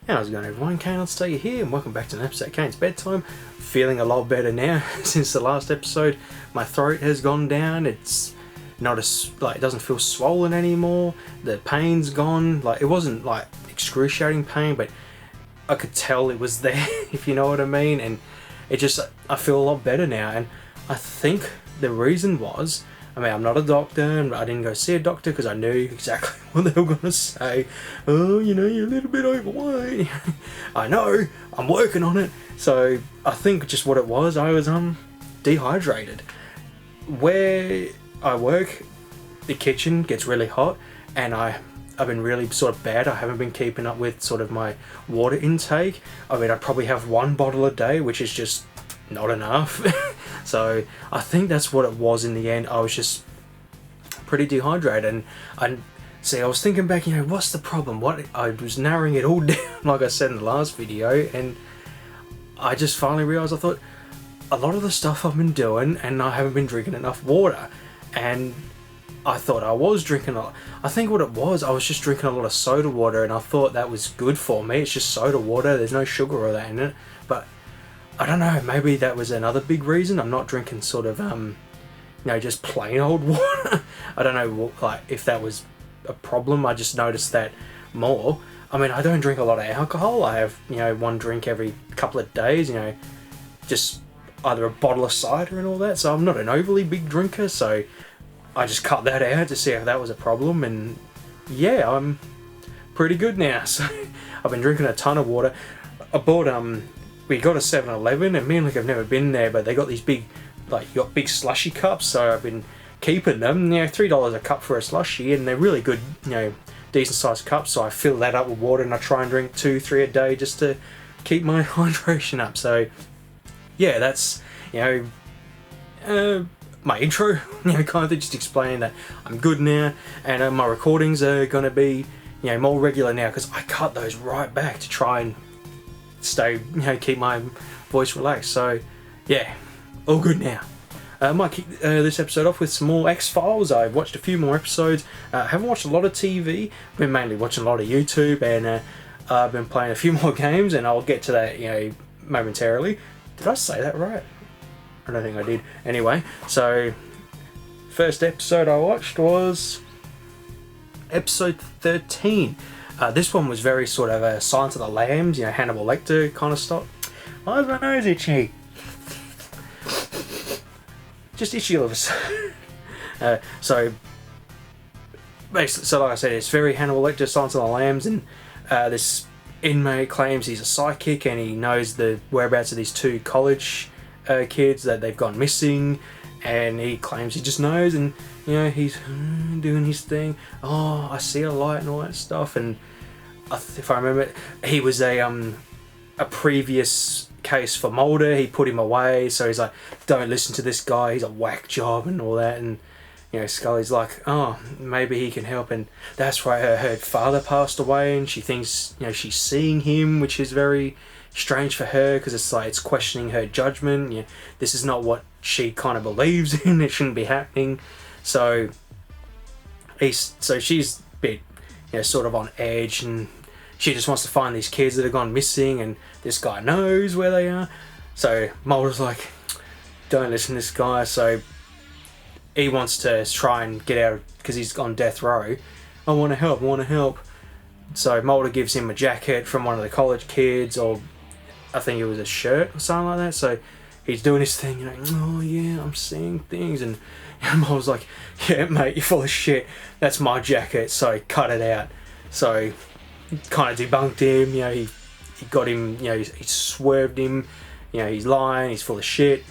How's it going, everyone? KayneHunterTaker here, and welcome back to an episode of Kayne's Bedtime. Feeling a lot better now since the last episode. My throat has gone down. It's not as it doesn't feel swollen anymore. The pain's gone. It wasn't excruciating pain, but I could tell it was there, if you know what I mean. And I feel a lot better now. And I think the reason was, I'm not a doctor, and I didn't go see a doctor because I knew exactly what they were going to say. Oh, you're a little bit overweight. I know, I'm working on it. So I think just what it was, I was dehydrated. Where I work, the kitchen gets really hot, and I've been really sort of bad. I haven't been keeping up with sort of my water intake. I'd probably have 1 bottle a day, which is just not enough. So I think that's what it was in the end. I was just pretty dehydrated, and I was thinking back, what's the problem? I was narrowing it all down, like I said in the last video, and I just finally realised, I thought, a lot of the stuff I've been doing, and I haven't been drinking enough water, and I thought I was drinking a lot. I think what it was, I was just drinking a lot of soda water, and I thought that was good for me. It's just soda water, there's no sugar or that in it, but I don't know, maybe that was another big reason. I'm not drinking sort of, just plain old water. I don't know, if that was a problem. I just noticed that more. I don't drink a lot of alcohol. I have, 1 drink every couple of days, just either a bottle of cider and all that. So I'm not an overly big drinker, so I just cut that out to see if that was a problem. And yeah, I'm pretty good now. So I've been drinking a ton of water. I bought, we got a 7-Eleven, and me and I've never been there, but they got these big, you got big slushy cups, so I've been keeping them. $3 a cup for a slushy, and they're really good, decent sized cups, so I fill that up with water, and I try and drink 2-3 a day just to keep my hydration up. So yeah, that's, my intro, kind of just explaining that I'm good now, and my recordings are going to be, more regular now, because I cut those right back to try and stay, keep my voice relaxed. So yeah, all good now. I might kick this episode off with some more X-Files. I've watched a few more episodes. Haven't watched a lot of TV. I've been mainly watching a lot of YouTube, and I've been playing a few more games, and I'll get to that momentarily. Did I say that right? I don't think I did. Anyway, so first episode I watched was episode 13. This one was very sort of a Silence of the Lambs, Hannibal Lecter kind of stuff. Why is my nose itchy? Just itchy all of a sudden. So basically, like I said, it's very Hannibal Lecter, Silence of the Lambs, and this inmate claims he's a psychic, and he knows the whereabouts of these 2 college kids that they've gone missing, and he claims he just knows, and he's doing his thing. Oh, I see a light and all that stuff. And if I remember, he was a previous case for Mulder. He put him away, so he's like, don't listen to this guy, he's a whack job and all that. And Scully's like, oh, maybe he can help. And that's why her father passed away, and she thinks she's seeing him, which is very strange for her, because it's questioning her judgment. This is not what she kind of believes in. It shouldn't be happening. So she's a bit sort of on edge, and she just wants to find these kids that have gone missing, and this guy knows where they are. So Mulder's like, don't listen to this guy. So he wants to try and get out, because he's on death row. I want to help. So Mulder gives him a jacket from one of the college kids, or I think it was a shirt or something like that. So he's doing his thing, oh yeah, I'm seeing things. And Mulder's like, yeah mate, you're full of shit, that's my jacket, so cut it out. So he kind of debunked him, he got him, he swerved him, he's lying, he's full of shit.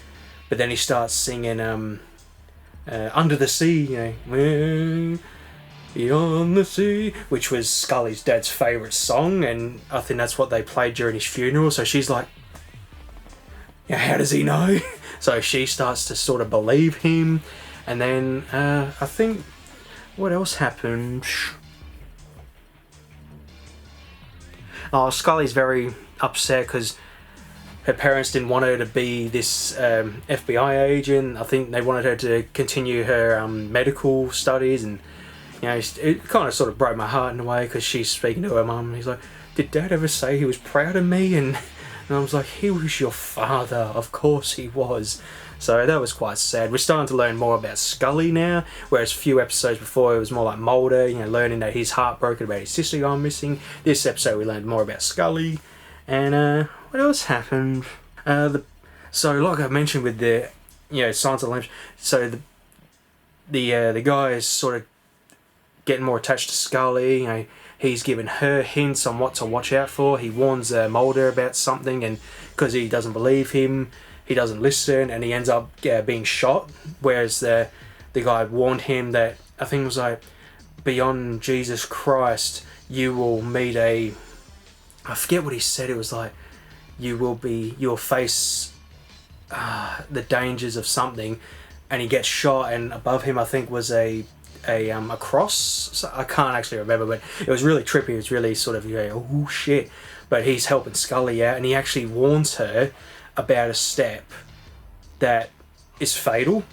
But then he starts singing Under the Sea, Beyond the Sea, which was Scully's dad's favourite song, and I think that's what they played during his funeral. So she's like, how does he know? So she starts to sort of believe him. And then I think, what else happened? Oh, Scully's very upset because her parents didn't want her to be this FBI agent. I think they wanted her to continue her medical studies, and it kind of sort of broke my heart in a way, because she's speaking to her mum, and he's like, did Dad ever say he was proud of me? And I was like, he was your father, of course he was. So that was quite sad. We're starting to learn more about Scully now, whereas a few episodes before it was more like Mulder, you know, learning that he's heartbroken about his sister gone missing. This episode we learned more about Scully. And what else happened? So like I mentioned with the, you know, Silence of the Lambs, so the guy is sort of getting more attached to Scully. You know, he's giving her hints on what to watch out for. He warns Mulder about something, and because he doesn't believe him, he doesn't listen, and he ends up being shot. Whereas the guy warned him that, I think it was like, beyond Jesus Christ, you will meet a, I forget what he said. It was like, you'll face the dangers of something, and he gets shot, and above him I think was a cross. So I can't actually remember, but it was really trippy. It was really sort of, you know, oh shit. But he's helping Scully out, and he actually warns her about a step that is fatal.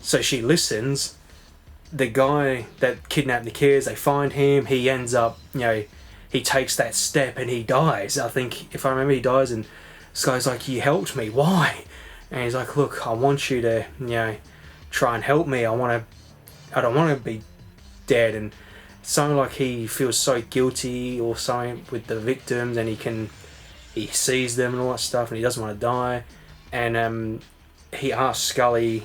So she listens. The guy that kidnapped the kids, they find him. He ends up, you know, he takes that step and he dies. I think, if I remember, he dies, and this guy's like, you helped me, why? And he's like, look, I want you to, you know, try and help me. I don't want to be dead. And it's something like he feels so guilty or something with the victims, and he sees them and all that stuff, and he doesn't want to die. And he asks Scully,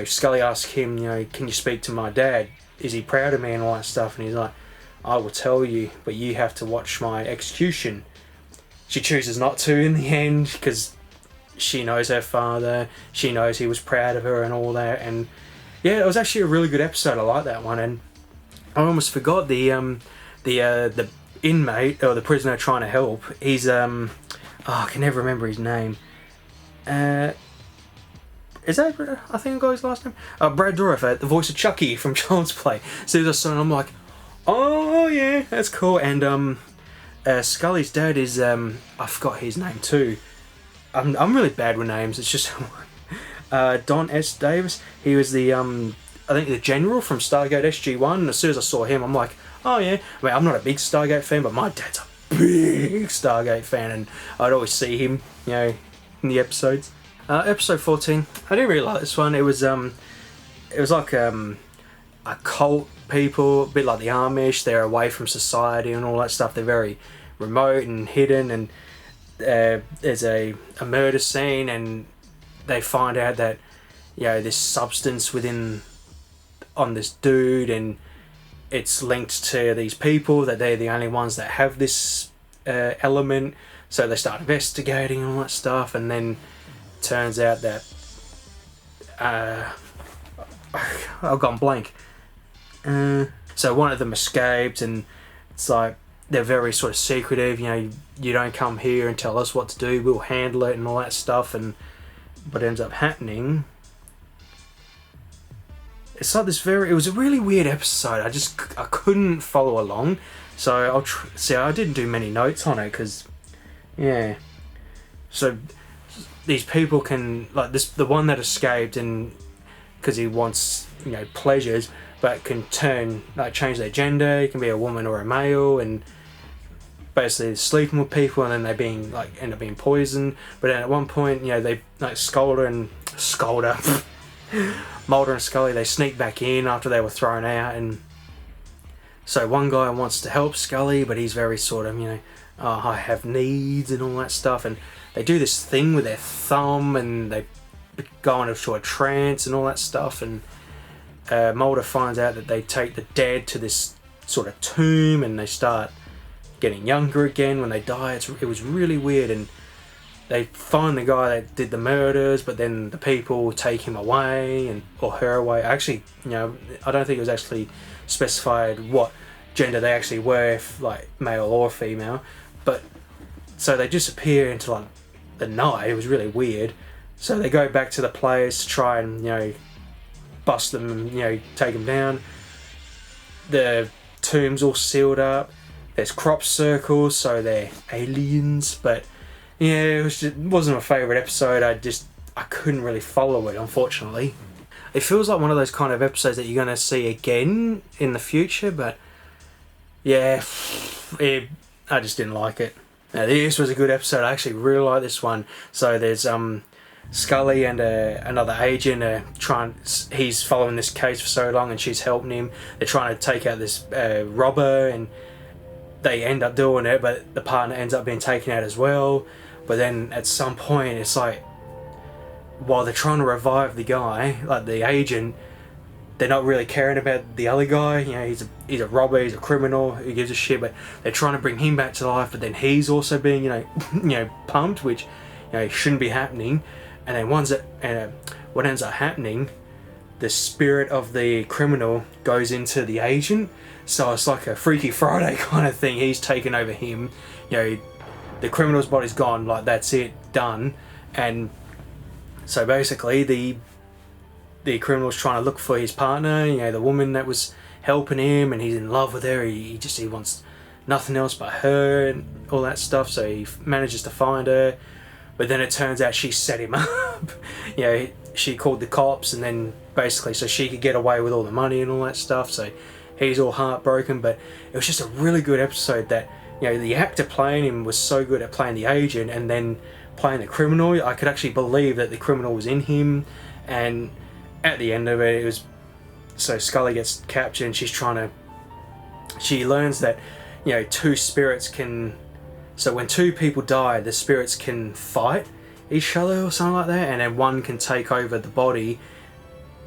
Scully asks him, you know, can you speak to my dad? Is he proud of me and all that stuff? And he's like, I will tell you, but you have to watch my execution. She chooses not to in the end, because she knows her father, she knows he was proud of her and all that. And yeah, it was actually a really good episode. I like that one. And I almost forgot the inmate, or the prisoner trying to help. He's I can never remember his name. Is that, I think I got his last name? Brad Dourif, the voice of Chucky from Child's Play. So there's a son, I'm like, oh yeah, that's cool. And Scully's dad is, I forgot his name too. I'm really bad with names. It's just Don S. Davis. He was the I think the general from Stargate SG-1. And as soon as I saw him, I'm like, oh yeah. I mean, I'm not a big Stargate fan, but my dad's a big Stargate fan, and I'd always see him, you know, in the episodes. Episode 14. I didn't really like this one. It was like a cult people, a bit like the Amish. They're away from society and all that stuff. They're very remote and hidden, and there's a murder scene, and they find out that, you know, this substance on this dude, and it's linked to these people, that they're the only ones that have this element. So they start investigating and all that stuff, and then turns out that I've gone blank. So one of them escaped, and it's like they're very sort of secretive. You know, you don't come here and tell us what to do. We'll handle it and all that stuff. And what ends up happening, it's like this it was a really weird episode. I couldn't follow along. So I didn't do many notes on it, because yeah. So these people can, like the one that escaped, and because he wants, you know, pleasures, but can change their gender. He can be a woman or a male, and basically sleeping with people, and then they end up being poisoned. But then at one point, you know, they Mulder and Scully, they sneak back in after they were thrown out. And so one guy wants to help Scully, but he's very sort of, you know, I have needs and all that stuff. And they do this thing with their thumb, and they go into a trance and all that stuff. And Mulder finds out that they take the dead to this sort of tomb, and they start getting younger again when they die. It was really weird. And they find the guy that did the murders, but then the people take him away, or her away. Actually, you know, I don't think it was actually specified what gender they actually were, if like male or female. But so they disappear into like the night. It was really weird. So they go back to the place to try and, you know, bust them and, you know, take them down. The tomb's all sealed up. There's crop circles, so they're aliens. But yeah, it wasn't my favourite episode. I couldn't really follow it, unfortunately. It feels like one of those kind of episodes that you're going to see again in the future, but yeah, I just didn't like it. Now, this was a good episode. I actually really like this one. So there's Scully and another agent he's following this case for so long, and she's helping him. They're trying to take out this robber, and they end up doing it, but the partner ends up being taken out as well. But then at some point, it's like, while they're trying to revive the guy, like the agent, they're not really caring about the other guy. You know, he's a robber, he's a criminal, who gives a shit. But they're trying to bring him back to life. But then he's also being, pumped, which, shouldn't be happening. And then what ends up happening, the spirit of the criminal goes into the agent. So it's like a Freaky Friday kind of thing. He's taken over him. The criminal's body's gone. Like, that's it, done. And so basically, the criminal's trying to look for his partner, the woman that was helping him, and he's in love with her. He wants nothing else but her and all that stuff. So he manages to find her, but then it turns out she set him up. She called the cops, and then basically so she could get away with all the money and all that stuff. So he's all heartbroken. But it was just a really good episode. That the actor playing him was so good at playing the agent and then playing the criminal. I could actually believe that the criminal was in him. And at the end of it, was so Scully gets captured, and she learns that two spirits can, so when two people die, the spirits can fight each other or something like that, and then one can take over the body,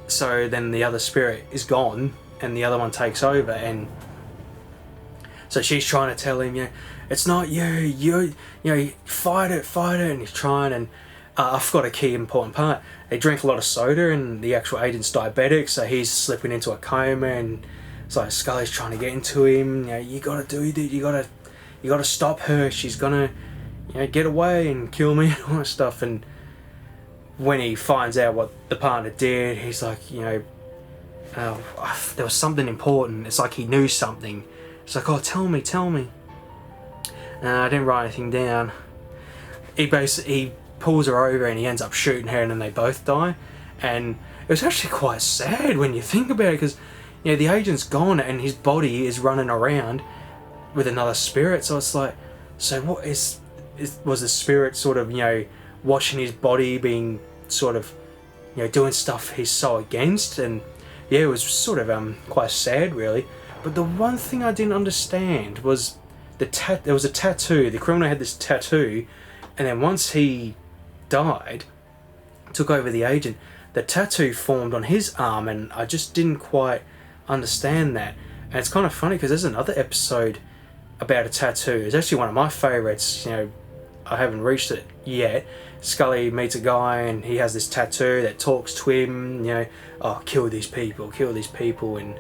so then the other spirit is gone and the other one takes over. And so she's trying to tell him, it's not you fight it, and he's trying. And I forgot a key important part. They drink a lot of soda, and the actual agent's diabetic, so he's slipping into a coma, and so Scully's trying to get into him. You gotta do this. You gotta stop her. She's gonna, get away and kill me and all that stuff. And when he finds out what the partner did, he's like, there was something important. It's like he knew something. It's like, oh, tell me. I didn't write anything down. He pulls her over, and he ends up shooting her, and then they both die. And it was actually quite sad when you think about it, because the agent's gone and his body is running around with another spirit. So it's like, so what was the spirit sort of watching his body being sort of doing stuff he's so against? And it was sort of quite sad, really. But the one thing I didn't understand was there was a tattoo. The criminal had this tattoo, and then once he died, took over the agent, the tattoo formed on his arm, and I just didn't quite understand that. And it's kind of funny because there's another episode about a tattoo. It's actually one of my favourites. I haven't reached it yet. Scully meets a guy, and he has this tattoo that talks to him, kill these people. And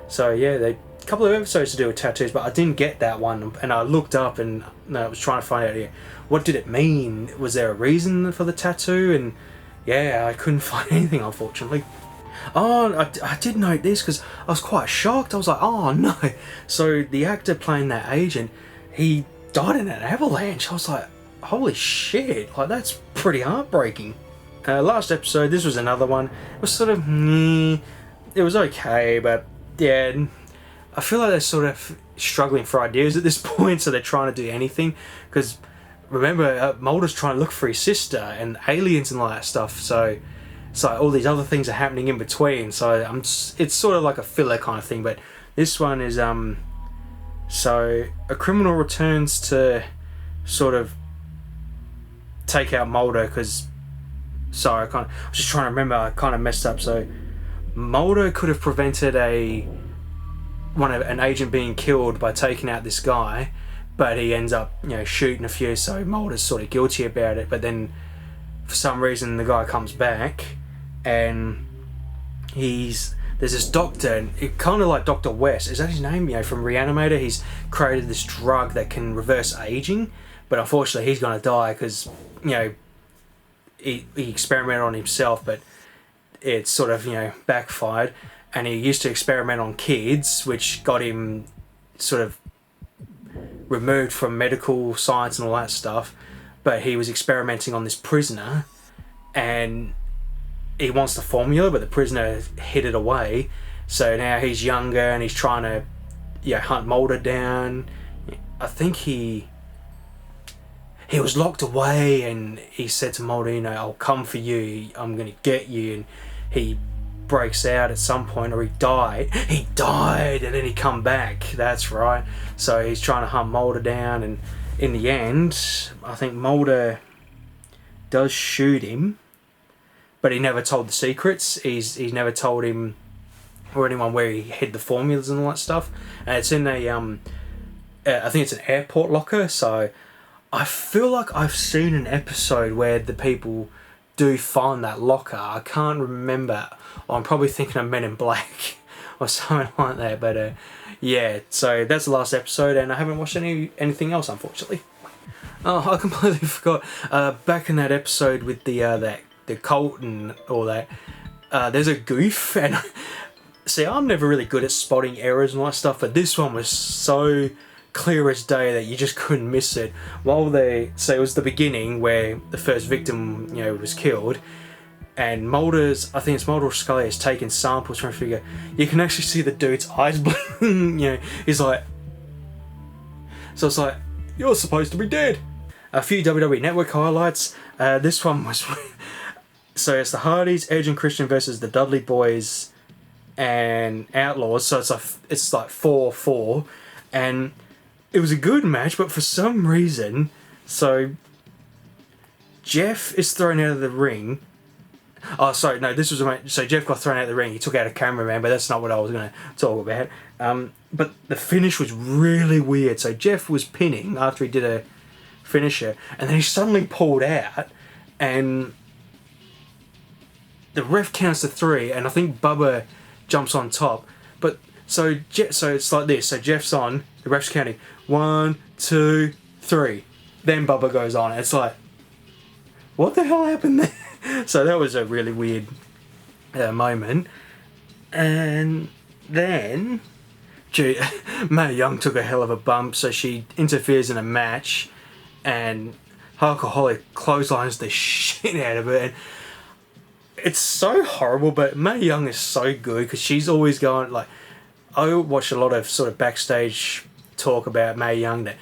so they a couple of episodes to do with tattoos, but I didn't get that one. And I looked up, and I was trying to find out what did it mean. Was there a reason for the tattoo? And I couldn't find anything, unfortunately. Oh, I did note this because I was quite shocked. I was like, oh no. So the actor playing that agent, he died in an avalanche. I was like, holy shit, like that's pretty heartbreaking. Last episode, this was another one. It was sort of, it was okay, but I feel like they're sort of struggling for ideas at this point, so they're trying to do anything. Because remember, Mulder's trying to look for his sister and aliens and all that stuff. So all these other things are happening in between. So it's sort of like a filler kind of thing. But this one is so a criminal returns to sort of take out Mulder because. Sorry, I was just trying to remember. I kind of messed up. So Mulder could have prevented an agent being killed by taking out this guy, but he ends up shooting a few. So Mulder's sort of guilty about it. But then for some reason the guy comes back, and there's this doctor, and it kind of like Dr. West. Is that his name? From Reanimator. He's created this drug that can reverse aging, but unfortunately he's gonna die because he experimented on himself, but it sort of backfired. And he used to experiment on kids, which got him sort of removed from medical science and all that stuff. But he was experimenting on this prisoner, and he wants the formula, but the prisoner hid it away. So now he's younger, and he's trying to hunt Mulder down. I think he was locked away, and he said to Mulder, I'll come for you, I'm gonna get you, and he breaks out at some point, or he died, and then he come back, that's right. So he's trying to hunt Mulder down, and in the end, I think Mulder does shoot him, but he never told the secrets. He's never told him or anyone where he hid the formulas and all that stuff. And it's in a I think it's an airport locker. So I feel like I've seen an episode where the people do find that locker. I can't remember. I'm probably thinking of Men in Black or something like that. But yeah, so that's the last episode, and I haven't watched anything else, unfortunately. Oh, I completely forgot. Back in that episode with the cult and all that, there's a goof, and see, I'm never really good at spotting errors and all that stuff, but this one was so clear as day that you just couldn't miss it. So it was the beginning where the first victim, was killed, and I think it's Mulder or Scully is taking samples from a figure. You can actually see the dude's eyes blinking. He's like, so it's like, you're supposed to be dead. A few WWE Network highlights. This one was so it's the Hardys, Edge and Christian versus the Dudley Boys and Outlaws. So it's like 4-4, and it was a good match, but for some reason, so Jeff is thrown out of the ring. Oh, sorry, no, this was a match. So Jeff got thrown out of the ring. He took out a cameraman, but that's not what I was going to talk about. But the finish was really weird. So Jeff was pinning after he did a finisher, and then he suddenly pulled out, and the ref counts to 3, and I think Bubba jumps on top. But so it's like this. So Jeff's on, the ref's counting 1, 2, 3. Then Bubba goes on. It's like, what the hell happened there? So that was a really weird moment. And then Mae Young took a hell of a bump, so she interferes in a match, and Alcoholic clotheslines the shit out of it. And it's so horrible, but Mae Young is so good because she's always going, like, I watch a lot of sort of backstage talk about Mae Young that,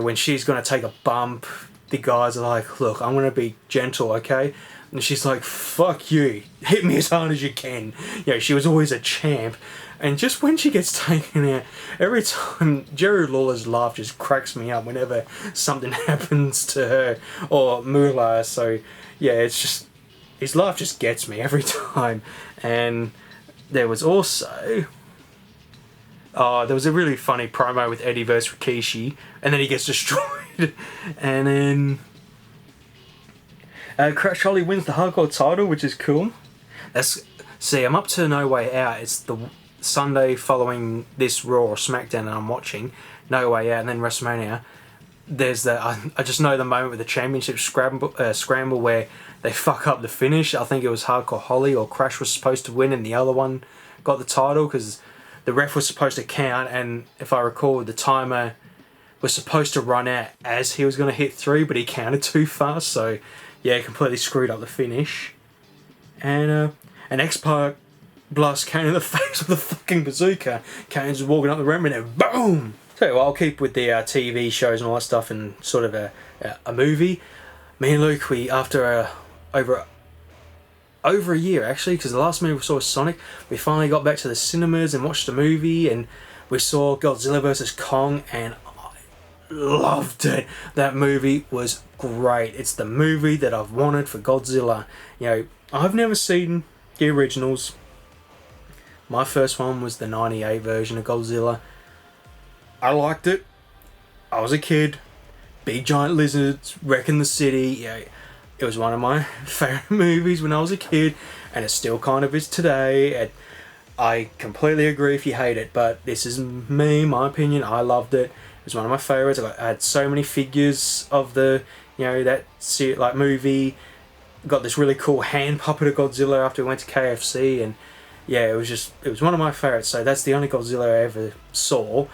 when she's going to take a bump, the guys are like, look, I'm going to be gentle, okay? And she's like, fuck you, hit me as hard as you can. She was always a champ. And just when she gets taken out, every time, Jerry Lawler's laugh just cracks me up whenever something happens to her, or Moolah. So yeah, it's just, his laugh just gets me every time. And there was also, there was a really funny promo with Eddie versus Rikishi, and then he gets destroyed. And then Crash Holly wins the hardcore title, which is cool. I'm up to No Way Out. It's the Sunday following this Raw or SmackDown that I'm watching. No Way Out, and then WrestleMania. There's I just know the moment with the championship scramble where they fuck up the finish. I think it was Hardcore Holly or Crash was supposed to win, and the other one got the title because the ref was supposed to count, and if I recall, the timer was supposed to run out as he was going to hit 3, but he counted too fast, so yeah, completely screwed up the finish. And an X-Pac blasts Kane in the face with a fucking bazooka. Kane's walking up the ramp and then boom! So I'll keep with the TV shows and all that stuff and sort of a movie. Me and Luke, after over a year actually, because the last movie we saw was Sonic, we finally got back to the cinemas and watched the movie, and we saw Godzilla vs. Kong, and I loved it. That movie was great. It's the movie that I've wanted for Godzilla. I've never seen the originals. My first one was the 98 version of Godzilla. I liked it. I was a kid. Big giant lizards wrecking the city. It was one of my favourite movies when I was a kid, and it still kind of is today. I completely agree if you hate it, but this is my opinion. I loved it. It was one of my favourites. I had so many figures of the, that movie. Got this really cool hand puppet of Godzilla after we went to KFC, and yeah, it was one of my favourites. So that's the only Godzilla I ever saw.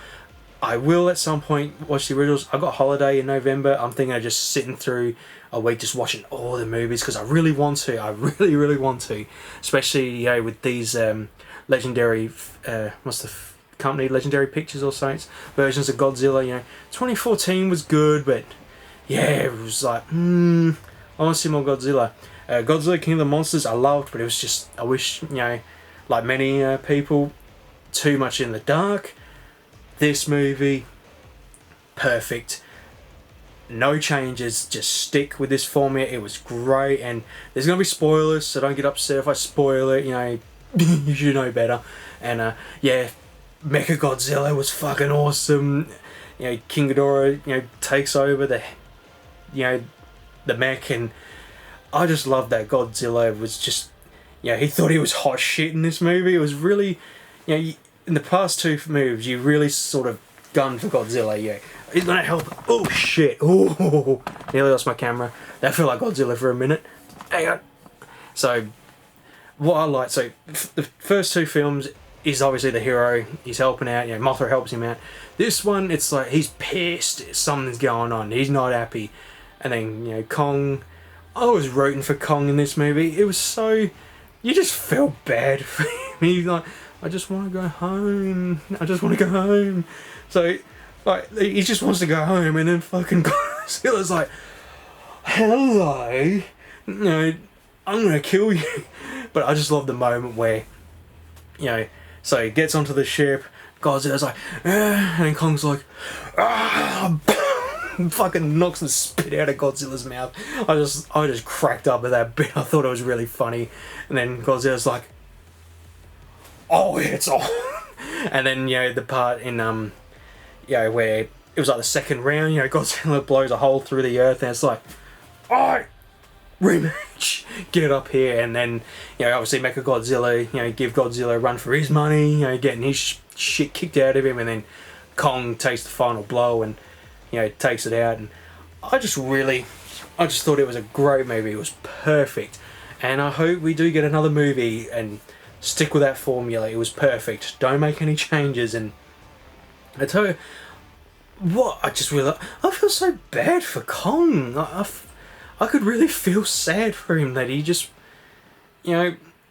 I will at some point watch the originals. I got a holiday in November. I'm thinking of just sitting through a week just watching all the movies because I really want to. I really want to, especially with these legendary company, Legendary Pictures or something, versions of Godzilla. 2014 was good, but yeah, it was like, I want to see more Godzilla. Godzilla King of the Monsters I loved, but it was just, I wish, like many people, too much in the dark. This movie, perfect. No changes, just stick with this formula. It was great, and there's going to be spoilers, so don't get upset if I spoil it, you should know better. And yeah, Mechagodzilla was fucking awesome. King Ghidorah, takes over the mech, and I just love that Godzilla was just, he thought he was hot shit in this movie. It was really, in the past two movies, you really sort of gunned for Godzilla, He's gonna help. Oh shit! Oh, nearly lost my camera. That felt like Godzilla for a minute. Hang on. So, what I like, the first two films is obviously the hero. He's helping out. Mothra helps him out. This one, it's like he's pissed. Something's going on. He's not happy. And then Kong. I was rooting for Kong in this movie. It was so, you just felt bad for him. He's like, I just want to go home. I just want to go home. So. Like, he just wants to go home, and then fucking Godzilla's like, hello, I'm gonna kill you. But I just love the moment where, so he gets onto the ship, Godzilla's like, and then Kong's like, fucking knocks the spit out of Godzilla's mouth. I just cracked up at that bit. I thought it was really funny. And then Godzilla's like, oh, it's on. And then, the part in, where it was like the second round, Godzilla blows a hole through the earth, and it's like, alright, rematch, get up here. And then, obviously Mechagodzilla, give Godzilla a run for his money, getting his shit kicked out of him, and then Kong takes the final blow and, takes it out. And I just thought it was a great movie. It was perfect. And I hope we do get another movie and stick with that formula. It was perfect. Don't make any changes. And I tell you what, I feel so bad for Kong. I could really feel sad for him that he just,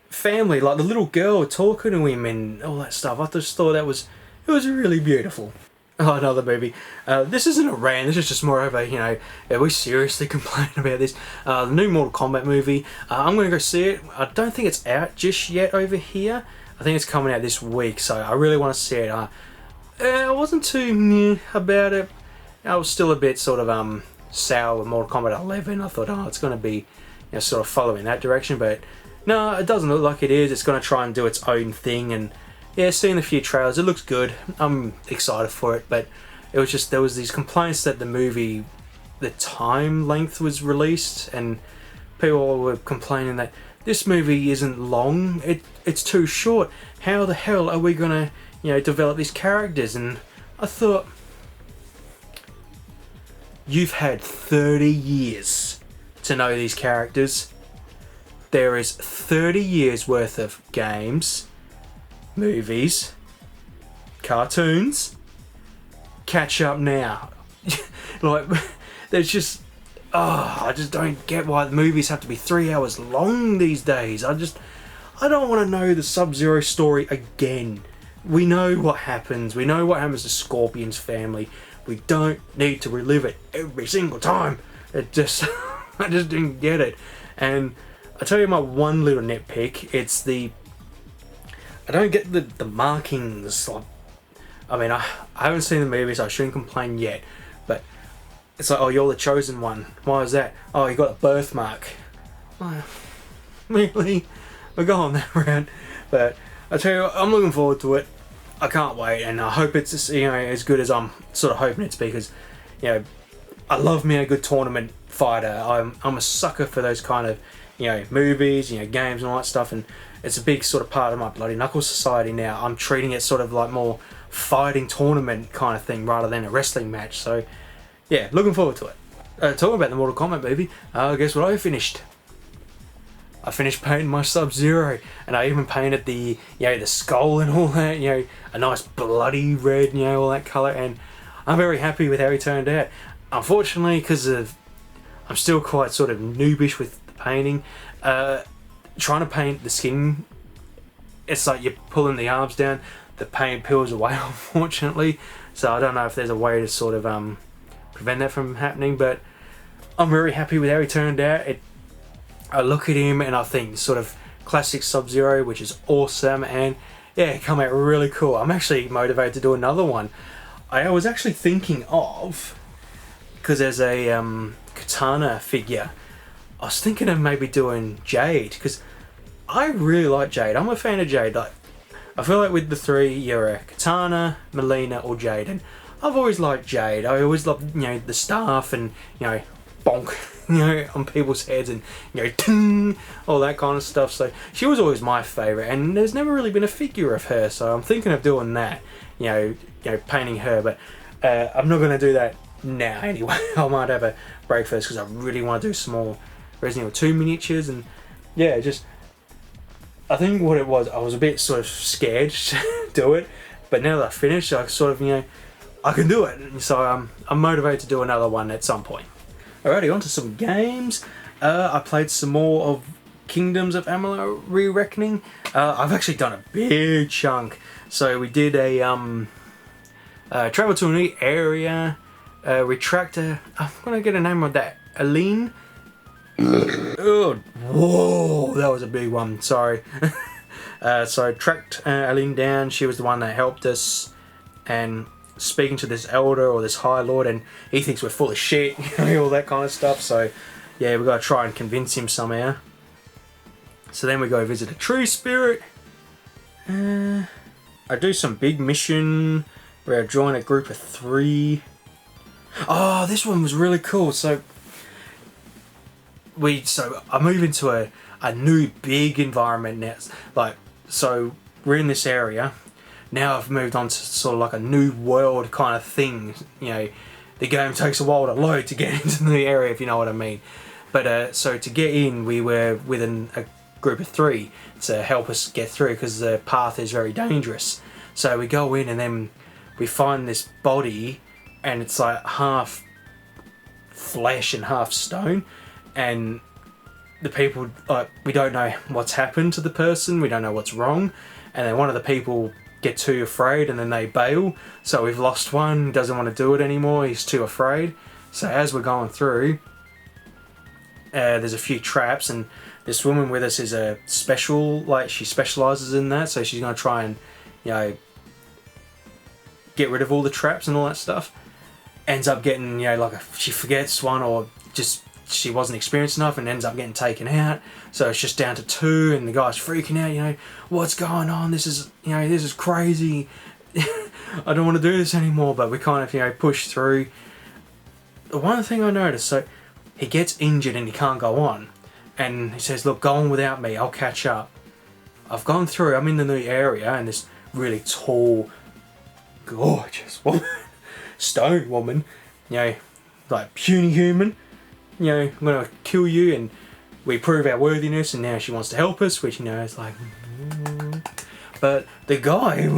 family, like the little girl talking to him and all that stuff. I just thought it was really beautiful. Oh, another movie. This isn't a rant, this is just more of a, are we seriously complaining about this? The new Mortal Kombat movie. I'm going to go see it. I don't think it's out just yet over here. I think it's coming out this week, so I really want to see it. I wasn't too meh about it. I was still a bit sort of sour with Mortal Kombat 11. I thought, it's going to be sort of following that direction, but no, it doesn't look like it is. It's going to try and do its own thing, and yeah, seeing a few trailers, it looks good. I'm excited for it, but it was just, there was these complaints that the movie, the time length was released, and people were complaining that this movie isn't long, it's too short. How the hell are we going to develop these characters? And I thought, you've had 30 years to know these characters. There is 30 years worth of games, movies, cartoons. Catch up now. Like, there's just, I just don't get why the movies have to be 3 hours long these days. I don't want to know the Sub-Zero story again. We know what happens. We know what happens to Scorpion's family. We don't need to relive it every single time. It just, I just didn't get it. And I tell you my one little nitpick. It's I don't get the markings. Like, I mean, I haven't seen the movie, so I shouldn't complain yet. But it's like, oh, you're the chosen one. Why is that? Oh, you got a birthmark. Really? We're going that route. But I tell you what, I'm looking forward to it. I can't wait, and I hope it's as good as I'm sort of hoping it's, because I love me a good tournament fighter. I'm a sucker for those kind of movies, games and all that stuff, and it's a big sort of part of my bloody knuckle society now. I'm treating it sort of like more fighting tournament kind of thing rather than a wrestling match. So yeah, looking forward to it. Talking about the Mortal Kombat movie, guess what I finished? I finished painting my Sub-Zero, and I even painted the the skull and all that, a nice bloody red, all that colour, and I'm very happy with how he turned out. Unfortunately, because I'm still quite sort of noobish with the painting, trying to paint the skin, it's like you're pulling the arms down. the pain peels away, unfortunately. So I don't know if there's a way to sort of prevent that from happening, but I'm very happy with how he turned out. I look at him and I think sort of classic Sub-Zero, which is awesome, and yeah, it come out really cool. I'm actually motivated to do another one. I was actually thinking of, because there's a Katana figure, I was thinking of maybe doing Jade, because I really like Jade. I'm a fan of Jade. Like, I feel like with the three, you're a Katana, Melina, or Jade, and I've always liked Jade. I always loved, the staff and, bonk, on people's heads and, ting, all that kind of stuff. So she was always my favourite, and there's never really been a figure of her, so I'm thinking of doing that, painting her, but I'm not going to do that now anyway. I might have a break first because I really want to do some more Resident Evil 2 miniatures, and yeah, I think what it was, I was a bit sort of scared to do it, but now that I finished, I sort of, I can do it, and so I'm motivated to do another one at some point. Alrighty, on to some games. I played some more of Kingdoms of Amalur Re-Reckoning. I've actually done a big chunk. So we did a travel to a new area, retractor. I'm gonna get a name of that. Aline. Oh, whoa, that was a big one. Sorry. So I tracked Aline down. She was the one that helped us, and speaking to this elder or this high lord, and he thinks we're full of shit, all that kind of stuff. So yeah, we got to try and convince him somehow. So then we go visit a tree spirit. I do some big mission where I join a group of 3. Oh, this one was really cool. So I move into a new big environment now. Like, so we're in this area. Now I've moved on to sort of like a new world kind of thing. The game takes a while to load to get into the area, if you know what I mean. But so to get in, we were with a group of 3 to help us get through, because the path is very dangerous. So we go in and then we find this body, and it's like half flesh and half stone, and the people, we don't know what's happened to the person, we don't know what's wrong, and then one of the people get too afraid and then they bail. So we've lost one, doesn't want to do it anymore, he's too afraid. So as we're going through, there's a few traps, and this woman with us is a she specialises in that, so she's going to try and, get rid of all the traps and all that stuff. Ends up getting, she forgets one, or just she wasn't experienced enough, and ends up getting taken out. So it's just down to 2, and the guy's freaking out, what's going on? This is, this is crazy. I don't want to do this anymore, but we kind of, push through. The one thing I noticed, so he gets injured and he can't go on, and he says, look, go on without me, I'll catch up. I've gone through, I'm in the new area, and this really tall, gorgeous woman, stone woman, like puny human, I'm gonna kill you, and we prove our worthiness, and now she wants to help us, which is like, but the guy,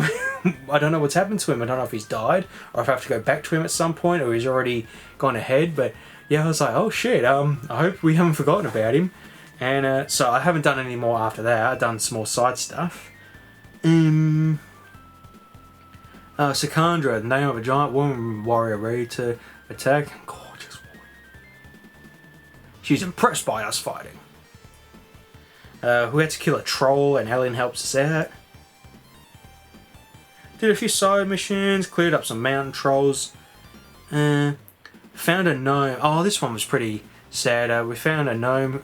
I don't know what's happened to him. I don't know if he's died, or if I have to go back to him at some point, or he's already gone ahead. But yeah, I was like, oh shit, I hope we haven't forgotten about him. And so I haven't done any more after that. I've done some more side stuff. Sikandra, the name of a giant woman warrior ready to attack. Gorgeous woman. She's impressed by us fighting. We had to kill a troll, and Helen helps us out. Did a few side missions, cleared up some mountain trolls. Found a gnome. Oh, this one was pretty sad. We found a gnome.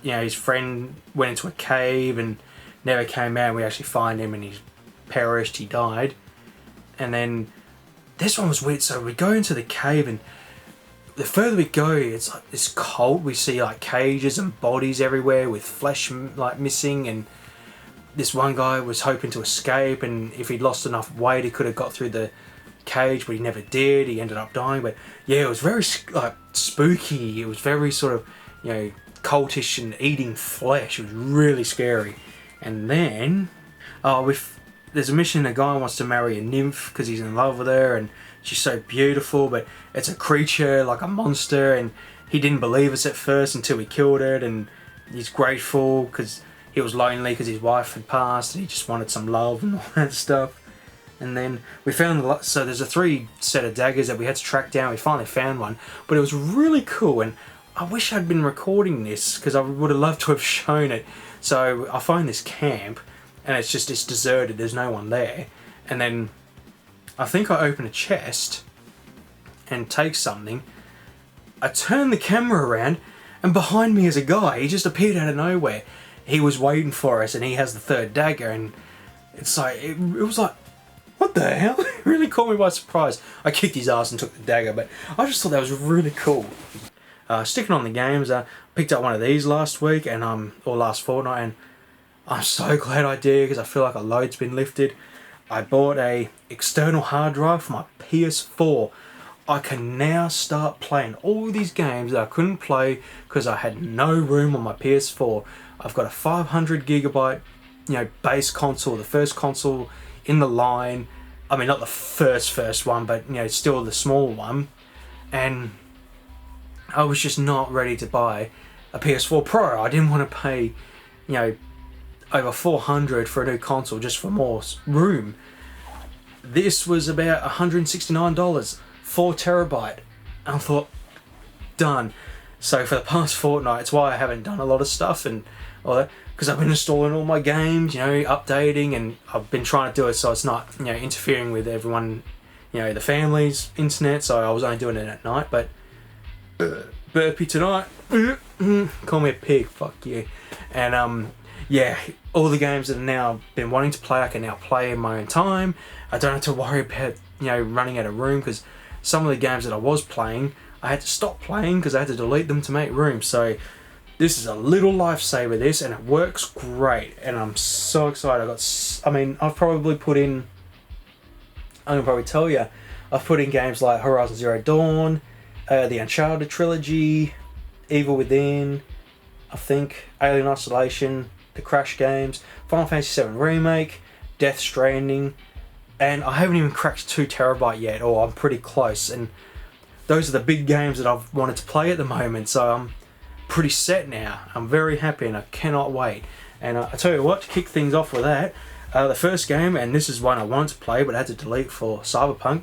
His friend went into a cave and never came out. We actually find him, and he's perished. He died. And then this one was weird. So we go into the cave, and the further we go, it's like this cult. We see like cages and bodies everywhere with flesh like missing, and this one guy was hoping to escape, and if he'd lost enough weight he could have got through the cage, but he never did. He ended up dying. But yeah, it was very like spooky. It was very sort of cultish and eating flesh. It was really scary. And then there's a mission, a guy wants to marry a nymph because he's in love with her, and she's so beautiful, but it's a creature like a monster, and he didn't believe us at first until we killed it, and he's grateful because he was lonely because his wife had passed and he just wanted some love and all that stuff. And then we found, so there's a 3 set of daggers that we had to track down. We finally found one, but it was really cool, and I wish I'd been recording this because I would have loved to have shown it. So I find this camp, and it's deserted, there's no one there. And then I think I open a chest and take something. I turn the camera around, and behind me is a guy. He just appeared out of nowhere. He was waiting for us, and he has the 3rd dagger, and it's like, it was like, what the hell? It really caught me by surprise. I kicked his ass and took the dagger, but I just thought that was really cool. Sticking on the games, I picked up one of these last week, and or last fortnight, and I'm so glad I did because I feel like a load's been lifted. I bought a external hard drive for my PS4. I can now start playing all these games that I couldn't play because I had no room on my PS4. I've got a 500 gigabyte, base console, the first console in the line. I mean, not the first one, but still the small one. And I was just not ready to buy a PS4 Pro. I didn't want to pay, over $400 for a new console just for more room. This was about $169, 4 terabyte. And I thought, done. So for the past fortnight, it's why I haven't done a lot of stuff and all that, because I've been installing all my games, updating, and I've been trying to do it so it's not, interfering with everyone, the family's internet. So I was only doing it at night, but burpee tonight. Call me a pig, fuck you. And yeah, all the games that I've now been wanting to play, I can now play in my own time. I don't have to worry about, running out of room, because some of the games that I was playing, I had to stop playing because I had to delete them to make room. So this is a little lifesaver, this, and it works great. And I'm so excited. I've probably put in, I can probably tell you, I've put in games like Horizon Zero Dawn, the Uncharted trilogy, Evil Within, I think, Alien Isolation, the Crash games, Final Fantasy VII Remake, Death Stranding, and I haven't even cracked 2 terabyte yet, or I'm pretty close. And those are the big games that I've wanted to play at the moment, so I'm pretty set now. I'm very happy and I cannot wait. And I tell you what, to kick things off with that, the first game, and this is one I wanted to play but I had to delete for Cyberpunk,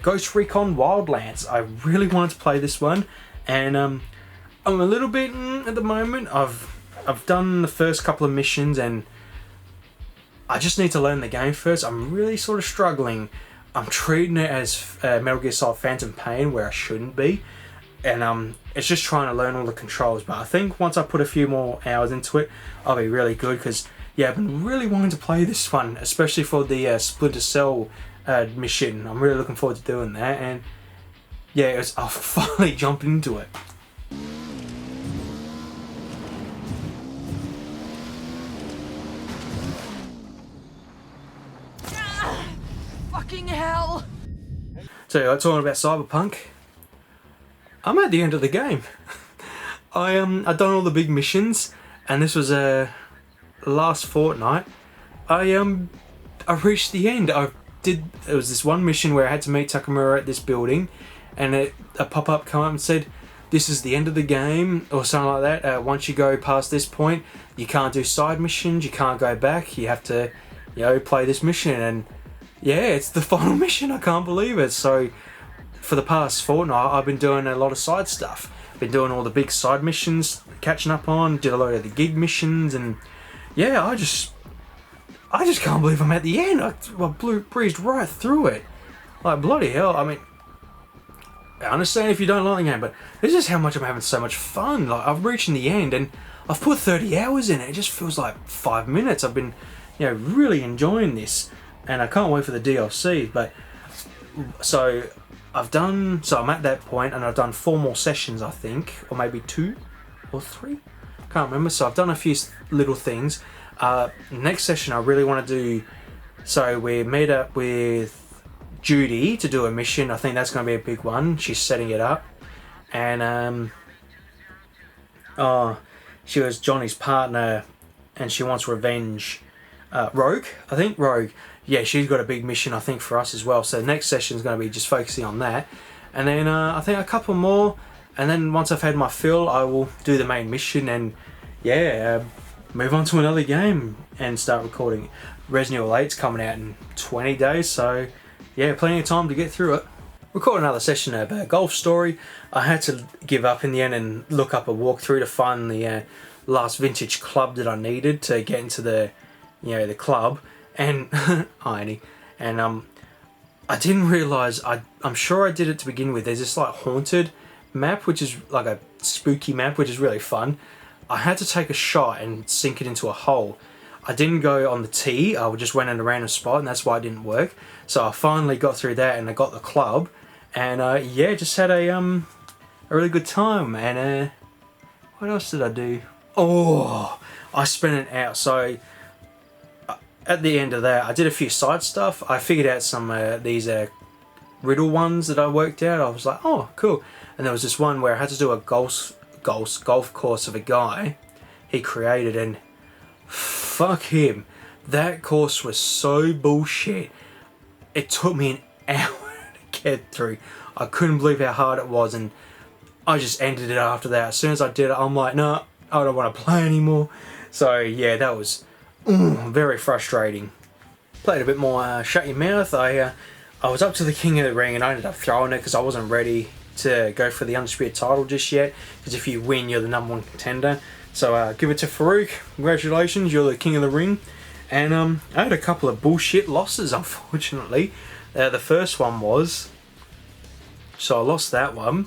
Ghost Recon Wildlands. I really wanted to play this one, and I'm a little bit at the moment. I've done the first couple of missions and I just need to learn the game first. I'm really sort of struggling. I'm treating it as Metal Gear Solid Phantom Pain, where I shouldn't be, and it's just trying to learn all the controls. But I think once I put a few more hours into it, I'll be really good, because yeah, I've been really wanting to play this one, especially for the Splinter Cell mission. I'm really looking forward to doing that, and yeah, I'll finally jump into it. Fucking hell! So talking about Cyberpunk, I'm at the end of the game. I've done all the big missions, and this was last fortnight. I reached the end. There was this one mission where I had to meet Takamura at this building, and a pop-up came up and said, "This is the end of the game," or something like that. Once you go past this point, you can't do side missions. You can't go back. You have to, play this mission. And yeah, it's the final mission. I can't believe it. So for the past fortnight, I've been doing a lot of side stuff. I've been doing all the big side missions, catching up on, did a lot of the gig missions, and yeah, I just can't believe I'm at the end. I breezed right through it. Like, bloody hell. I mean, I understand if you don't like the game, but this is how much I'm having so much fun. Like, I've reached the end, and I've put 30 hours in it. It just feels like 5 minutes. I've been, really enjoying this, and I can't wait for the DLC. But so I'm at that point, and I've done 4 more sessions, I think, or maybe 2 or 3. Can't remember. So I've done a few little things. Next session I really want to do, so we meet up with Judy to do a mission. I think that's going to be a big one. She's setting it up, and she was Johnny's partner, and she wants revenge. Rogue, I think. Rogue, yeah, she's got a big mission, I think, for us as well. So the next session is going to be just focusing on that, and then I think a couple more, and then once I've had my fill, I will do the main mission, and yeah, move on to another game and start recording. Resident Evil 8's coming out in 20 days, so yeah, plenty of time to get through it. Record another session of Golf Story. I had to give up in the end and look up a walkthrough to find the last vintage club that I needed to get into the club, and irony. And I didn't realise, I'm sure I did it to begin with. There's this like haunted map, which is like a spooky map, which is really fun. I had to take a shot and sink it into a hole. I didn't go on the tee, I just went in a random spot, and that's why it didn't work. So I finally got through that and I got the club, and yeah, just had a really good time. And what else did I do? Oh, I spent an hour. So at the end of that, I did a few side stuff. I figured out some these riddle ones that I worked out. I was like, oh, cool. And there was this one where I had to do a golf course of a guy he created, and fuck him, that course was so bullshit. It took me an hour to get through. I couldn't believe how hard it was, and I just ended it after that. As soon as I did it, I'm like, no, I don't want to play anymore. So yeah, that was very frustrating. Played a bit more Shut Your Mouth. I was up to the King of the Ring and I ended up throwing it because I wasn't ready to go for the Undisputed title just yet, because if you win, you're the #1 contender. So give it to Farouk. Congratulations, you're the King of the Ring. And I had a couple of bullshit losses, unfortunately. The first one was, so I lost that one,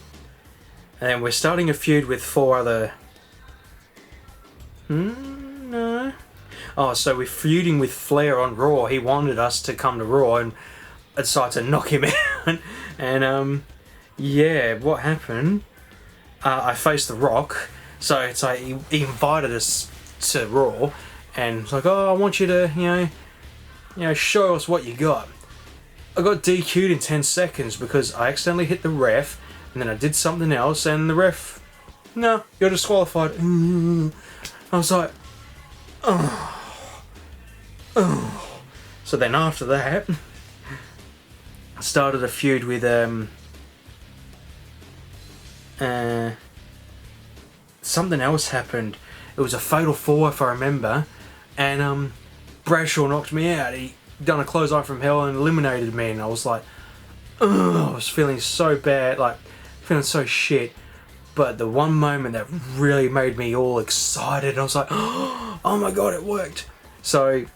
and then we're starting a feud with 4 other. No. Oh, so we're feuding with Flair on Raw. He wanted us to come to Raw, and I decided to knock him out. And yeah, what happened? I faced The Rock. So it's like he invited us to Raw, and it's like, oh, I want you to, show us what you got. I got DQ'd in 10 seconds because I accidentally hit the ref, and then I did something else, and the ref, no, you're disqualified. I was like, oh. So then after that, I started a feud with something else happened. It was a fatal 4 if I remember, and Bradshaw knocked me out. He done a clothesline from hell and eliminated me, and I was like, I was feeling so bad, like feeling so shit. But the one moment that really made me all excited, I was like, oh my god, it worked. So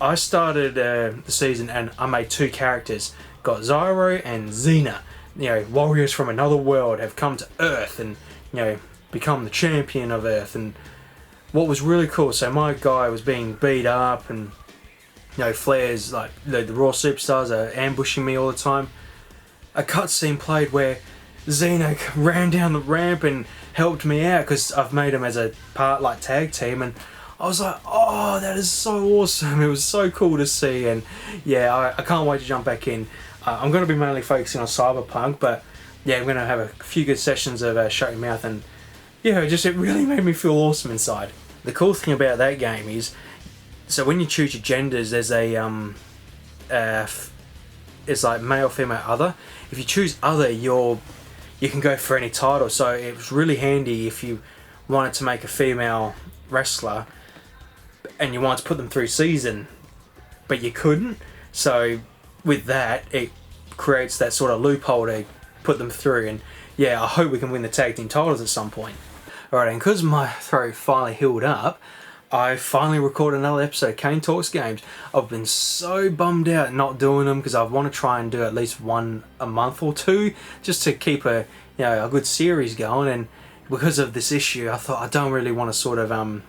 I started the season and I made 2 characters. Got Zyro and Xena. Warriors from another world have come to Earth and, become the champion of Earth. And what was really cool, so my guy was being beat up, and Flair's like the Raw superstars are ambushing me all the time. A cutscene played where Xena ran down the ramp and helped me out because I've made him as a part like tag team, and I was like, oh, that is so awesome. It was so cool to see, and yeah, I can't wait to jump back in. I'm going to be mainly focusing on Cyberpunk, but yeah, I'm going to have a few good sessions of Shut Your Mouth, and yeah, it really made me feel awesome inside. The cool thing about that game is, so when you choose your genders, there's a it's like male, female, other. If you choose other, you can go for any title. So it was really handy if you wanted to make a female wrestler and you wanted to put them through season, but you couldn't. So with that, it creates that sort of loophole to put them through. And yeah, I hope we can win the tag team titles at some point. Alright, and because my throat finally healed up, I finally recorded another episode of Kayne Talks games. I've been so bummed out not doing them because I want to try and do at least one a month or 2 just to keep a good series going. And because of this issue, I thought I don't really want to sort of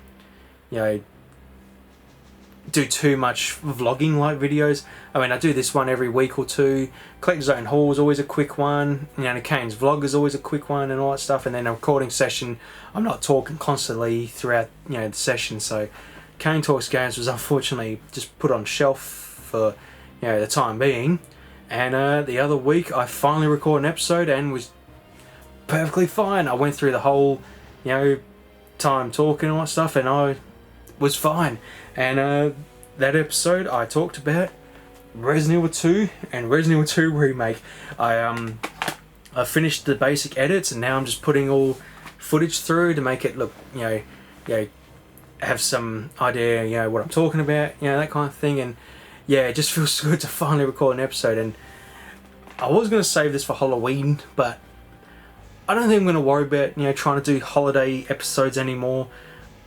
do too much vlogging like videos. I mean, I do this one every week or 2. Collect Zone Hall is always a quick one. Kayne's vlog is always a quick one and all that stuff. And then a recording session, I'm not talking constantly throughout the session. So Kayne Talks games was unfortunately just put on shelf for the time being. And the other week I finally recorded an episode and was perfectly fine. I went through the whole time talking and all that stuff, and I was fine. And that episode I talked about Resident Evil 2 and Resident Evil 2 Remake. I finished the basic edits, and now I'm just putting all footage through to make it look have some idea, you know, what I'm talking about, you know, that kind of thing. And yeah, it just feels good to finally record an episode. And I was going to save this for Halloween, but I don't think I'm going to worry about, you know, trying to do holiday episodes anymore,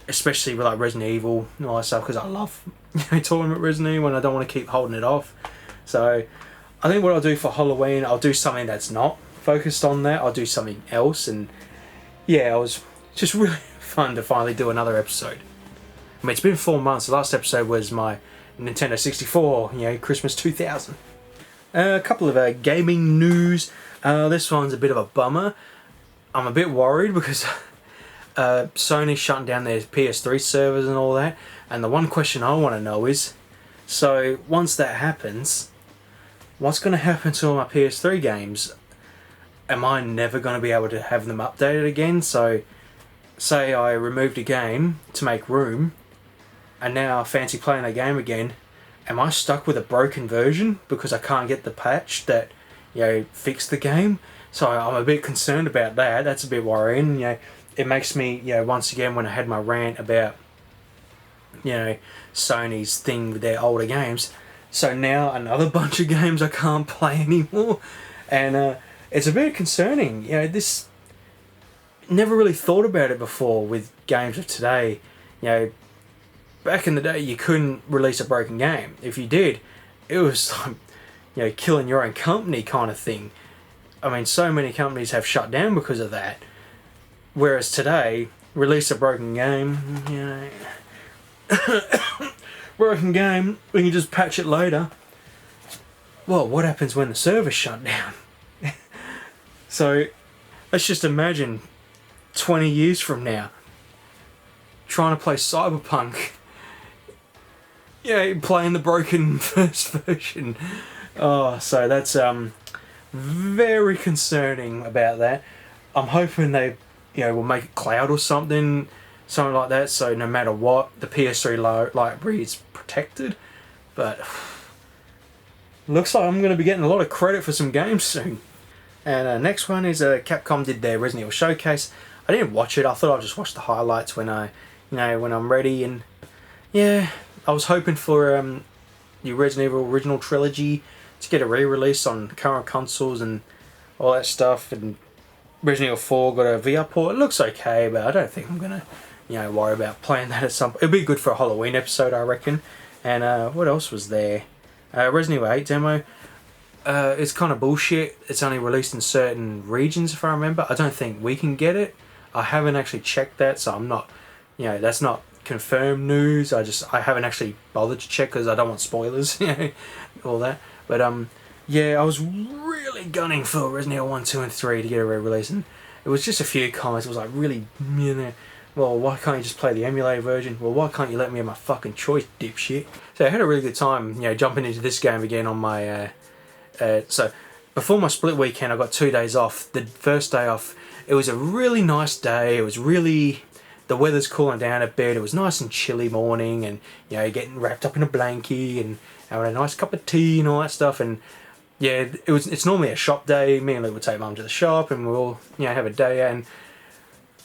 especially with like Resident Evil and all that stuff, because I love, you know, talking about Resident Evil and I don't want to keep holding it off. So I think what I'll do for Halloween, I'll do something that's not focused on that. I'll do something else. And yeah, it was just really fun to finally do another episode. I mean, it's been 4 months. The last episode was my Nintendo 64, you know, Christmas 2000. A couple of gaming news. This one's a bit of a bummer. I'm a bit worried because Sony's shutting down their PS3 servers and all that. And the one question I want to know is, so once that happens, what's going to happen to all my PS3 games? Am I never going to be able to have them updated again? So, say I removed a game to make room, and now I fancy playing that game again. Am I stuck with a broken version because I can't get the patch that, you know, fixed the game? So I'm a bit concerned about that. That's a bit worrying. You know, it makes me, you know, once again, when I had my rant about, you know, Sony's thing with their older games. So now another bunch of games I can't play anymore, and it's a bit concerning. You know, this never really thought about it before with games of today. You know, back in the day, you couldn't release a broken game. If you did, it was like, you know, killing your own company kind of thing. I mean, so many companies have shut down because of that. Whereas today, release a broken game, you know, broken game, we can just patch it later. Well, what happens when the server's shut down? So, let's just imagine 20 years from now, trying to play Cyberpunk. Yeah, playing the broken first version. Oh, so that's very concerning about that. I'm hoping they, you know, will make it cloud or something like that. So no matter what, the PS3 library is protected. But looks like I'm going to be getting a lot of credit for some games soon. And next one is Capcom did their Resident Evil showcase. I didn't watch it. I thought I'd just watch the highlights when when I'm ready. And yeah, I was hoping for the Resident Evil original trilogy to get a re-release on current consoles and all that stuff. And Resident Evil 4 got a VR port. It looks okay, but I don't think I'm gonna, you know, worry about playing that at some point. It'll be good for a Halloween episode, I reckon. And what else was there? Resident Evil 8 demo. It's kind of bullshit. It's only released in certain regions, if I remember. I don't think we can get it. I haven't actually checked that, so I'm not, you know, that's not confirmed news. I haven't actually bothered to check because I don't want spoilers, you know, all that. But yeah, I was really gunning for Resident Evil 1, 2 and 3 to get a re-release, and it was just a few comments. It was like, really, you know, well, why can't you just play the emulator version? Well, why can't you let me have my fucking choice, dipshit? So I had a really good time, you know, jumping into this game again on my so before my split weekend, I got 2 days off. The first day off, it was a really nice day. It was really, the weather's cooling down a bit. It was nice and chilly morning, and you know, getting wrapped up in a blankie and having a nice cup of tea and all that stuff. And yeah, it's normally a shop day. Me and Luke would take Mum to the shop, and we'll, you know, have a day. And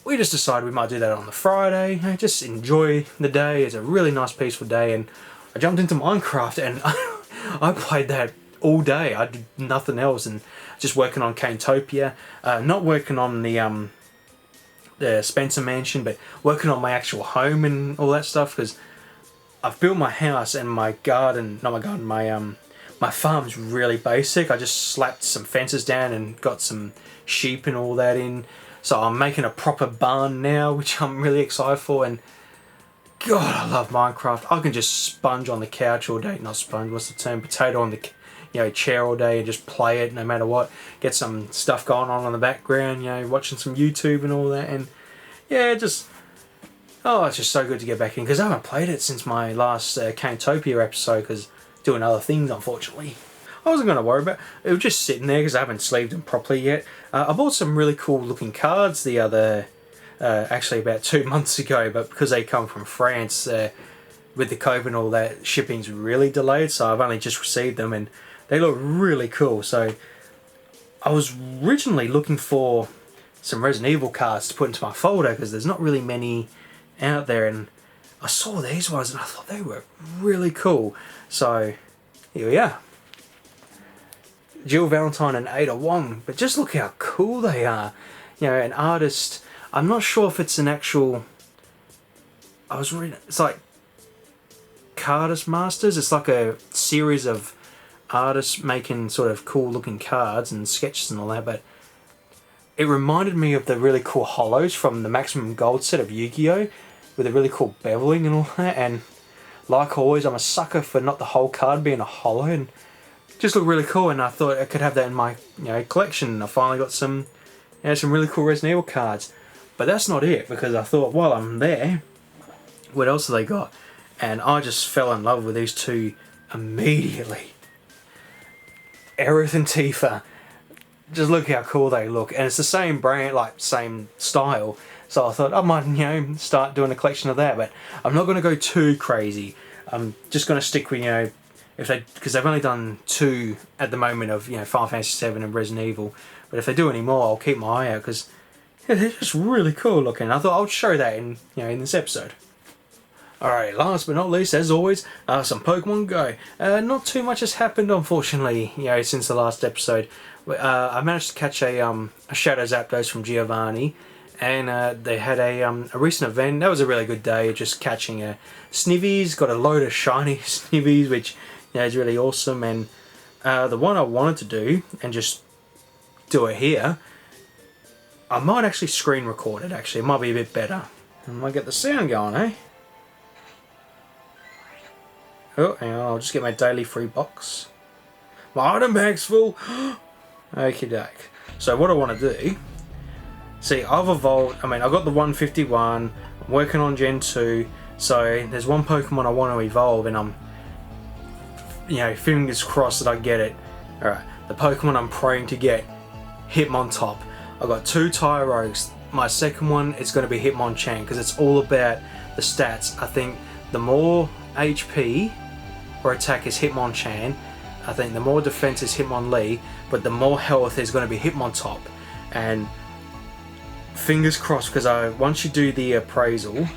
we just decided we might do that on the Friday. You know, just enjoy the day. It's a really nice, peaceful day. And I jumped into Minecraft, and I played that all day. I did nothing else, and just working on KayneTopia, not working on the Spencer Mansion, but working on my actual home and all that stuff, because I've built my house and my garden, not my garden, my farm's really basic. I just slapped some fences down and got some sheep and all that in, so I'm making a proper barn now, which I'm really excited for. And God, I love Minecraft. I can just sponge on the couch all day, not sponge, what's the term, potato on the, you know, chair all day and just play it no matter what. Get some stuff going on in the background, you know, watching some YouTube and all that. And yeah, just, oh, it's just so good to get back in, because I haven't played it since my last KayneTopia episode, because doing other things, unfortunately. I wasn't going to worry about it. It was just sitting there because I haven't sleeved them properly yet. I bought some really cool looking cards the other, actually about 2 months ago, but because they come from France, with the COVID and all that, shipping's really delayed, so I've only just received them, and they look really cool. So I was originally looking for some Resident Evil cards to put into my folder, because there's not really many out there, and I saw these ones and I thought they were really cool. So here we are. Jill Valentine and Ada Wong, but just look how cool they are. You know, an artist, I'm not sure if it's an actual, I was reading, it's like Cardist Masters. It's like a series of artists making sort of cool looking cards and sketches and all that, but it reminded me of the really cool hollows from the Maximum Gold set of Yu-Gi-Oh! With a really cool beveling and all that, and like always, I'm a sucker for not the whole card being a hollow, and just looked really cool, and I thought I could have that in my collection. I finally got some really cool Resident Evil cards. But that's not it, because I thought, while I'm there, what else have they got? And I just fell in love with these two immediately. Aerith and Tifa. Just look how cool they look. And it's the same brand, like same style. So I thought I might, start doing a collection of that. But I'm not going to go too crazy. I'm just going to stick with, because they've only done 2 at the moment of, Final Fantasy VII and Resident Evil. But if they do any more, I'll keep my eye out, because they're just really cool looking. I thought I'll show that in this episode. Alright, last but not least, as always, some Pokemon Go. Not too much has happened, unfortunately, since the last episode. I managed to catch a Shadow Zapdos from Giovanni, and they had a recent event. That was a really good day, just catching Snivvies. Got a load of shiny Snivvies, which is really awesome. And the one I wanted to do, and just do it here, I might actually screen record it. Actually, it might be a bit better. I might get the sound going, eh? Oh, hang on, I'll just get my daily free box. My item bag's full. Okie doke. So what I want to do, see, I've evolved, I've got the 151, I'm working on Gen 2, so there's one Pokemon I want to evolve, and I'm, fingers crossed that I get it. Alright, the Pokemon I'm praying to get, Hitmontop. I've got 2 Tyrogues. My second one is going to be Hitmonchan, because it's all about the stats. I think the more HP or attack is Hitmonchan, I think the more defense is Hitmonlee, but the more health is going to be Hitmontop. And fingers crossed, because once you do the appraisal,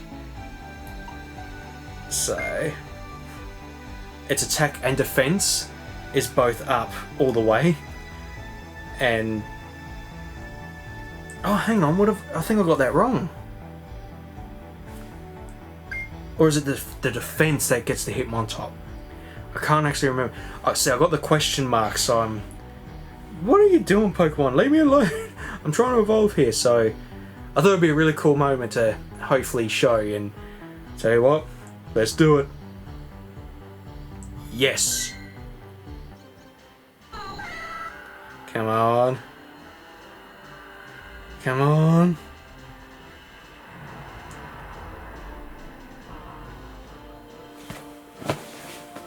so its attack and defense is both up all the way. And oh, hang on, I think I got that wrong. Or is it the defense that gets the Hitmontop? I can't actually remember. See, I got the question mark, so I'm... What are you doing, Pokemon? Leave me alone. I'm trying to evolve here, so I thought it'd be a really cool moment to hopefully show, and tell you what, let's do it. Yes. Come on. Come on.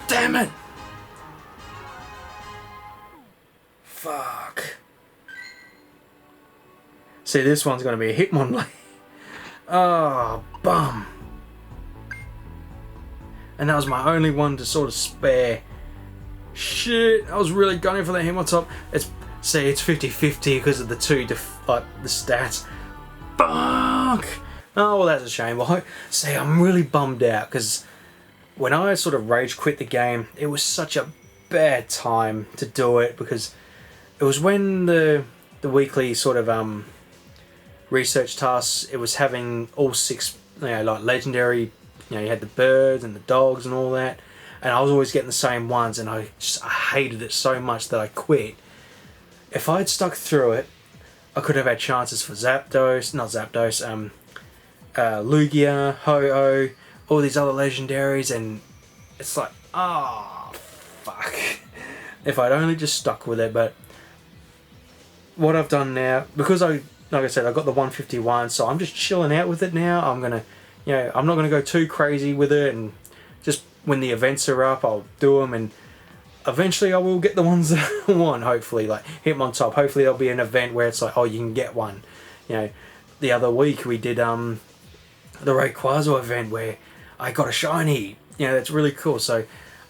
Damn it! Fuck. See, this one's gonna be a Hitmonlee. Oh, bum. And that was my only one to sort of spare. Shit, I was really gunning for that Hitmontop. It's 50-50 because of the the stats. Fuck! Oh, well, that's a shame. Well, see, I'm really bummed out, because when I sort of rage quit the game, it was such a bad time to do it, because it was when the weekly sort of research tasks, it was having all 6 like legendary, you had the birds and the dogs and all that, and I was always getting the same ones, and I hated it so much that I quit. If I had stuck through it, I could have had chances for Lugia, Ho-Oh, all these other legendaries, and it's like, oh, fuck. If I'd only just stuck with it. But what I've done now, because like I said, I got the 151, so I'm just chilling out with it now. I'm gonna, I'm not gonna go too crazy with it, and just when the events are up, I'll do them, and eventually I will get the ones that I want, hopefully, like Hitmontop. Hopefully there'll be an event where it's like, oh, you can get one. The other week we did the Rayquaza event where I got a shiny. That's really cool. So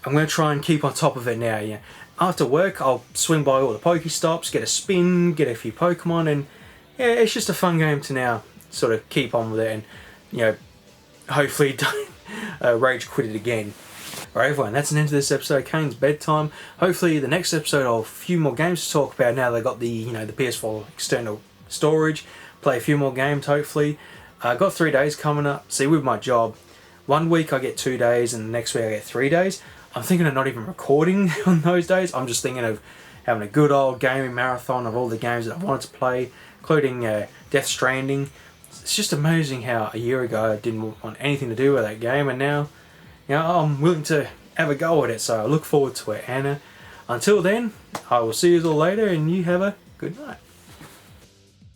I'm going to try and keep on top of it now. After work, I'll swing by all the Pokestops, get a spin, get a few Pokemon, and it's just a fun game to now sort of keep on with it, and hopefully don't rage quit it again. Alright everyone, that's an end to this episode of Kayne's Bedtime. Hopefully the next episode I'll have a few more games to talk about now they've got the the PS4 external storage. Play a few more games hopefully. Got 3 days coming up. See, with my job, 1 week I get 2 days and the next week I get 3 days. I'm thinking of not even recording on those days. I'm just thinking of having a good old gaming marathon of all the games that I wanted to play, including Death Stranding. It's just amazing how a year ago I didn't want anything to do with that game, and now I'm willing to have a go at it, so I look forward to it. And until then, I will see you all later, and you have a good night.